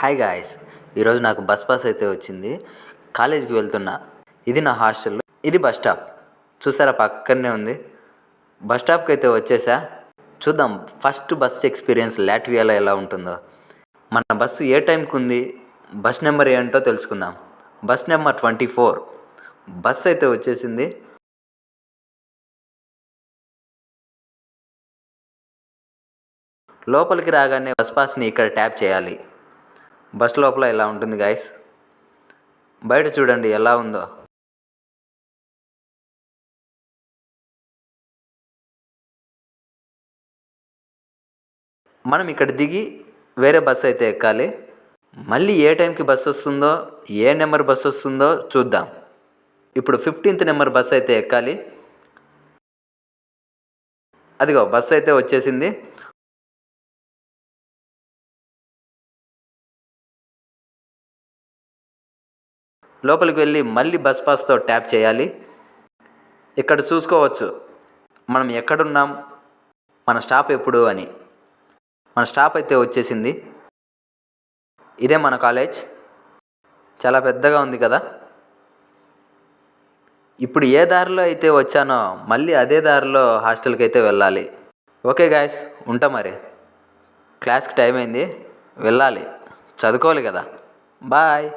Hi guys, ఈరోజు నాకు bus pass అయితే వచ్చింది. కాలేజీకి వెళ్తున్నా. ఇది నా హాస్టల్, ఇది బస్ స్టాప్. చూసారా, పక్కనే ఉంది. బస్ స్టాప్కి అయితే వచ్చేసా. చూద్దాం ఫస్ట్ బస్ ఎక్స్పీరియన్స్ లాట్వియాలో ఎలా ఉంటుందో. మన బస్సు ఏ టైంకి ఉంది, బస్ నెంబర్ ఏంటో తెలుసుకుందాం. Bus number 24. బస్ అయితే వచ్చేసింది. లోపలికి రాగానే బస్ పాస్ని ఇక్కడ ట్యాప్ చేయాలి. బస్ లోపల ఇలా ఉంటుంది గాయస్. బయట చూడండి ఎలా ఉందో. మనం ఇక్కడ దిగి వేరే బస్సు అయితే ఎక్కాలి. మళ్ళీ ఏ టైంకి బస్సు వస్తుందో, ఏ నెంబర్ బస్సు వస్తుందో చూద్దాం. ఇప్పుడు 15th నెంబర్ బస్సు అయితే ఎక్కాలి. అదిగో బస్సు అయితే వచ్చేసింది. లోపలికి వెళ్ళి మళ్ళీ బస్ పాస్తో ట్యాప్ చేయాలి. ఇక్కడ చూసుకోవచ్చు మనం ఎక్కడున్నాం, మన స్టాప్ ఎప్పుడు అని. మన స్టాప్ అయితే వచ్చేసింది. ఇదే మన కాలేజ్. చాలా పెద్దగా ఉంది కదా. ఇప్పుడు ఏ దారిలో అయితే వచ్చానో మళ్ళీ అదే దారిలో హాస్టల్కి అయితే వెళ్ళాలి. ఓకే గాయస్, ఉంటా మరి. క్లాస్కి టైం అయింది, వెళ్ళాలి, చదువుకోవాలి కదా. బాయ్.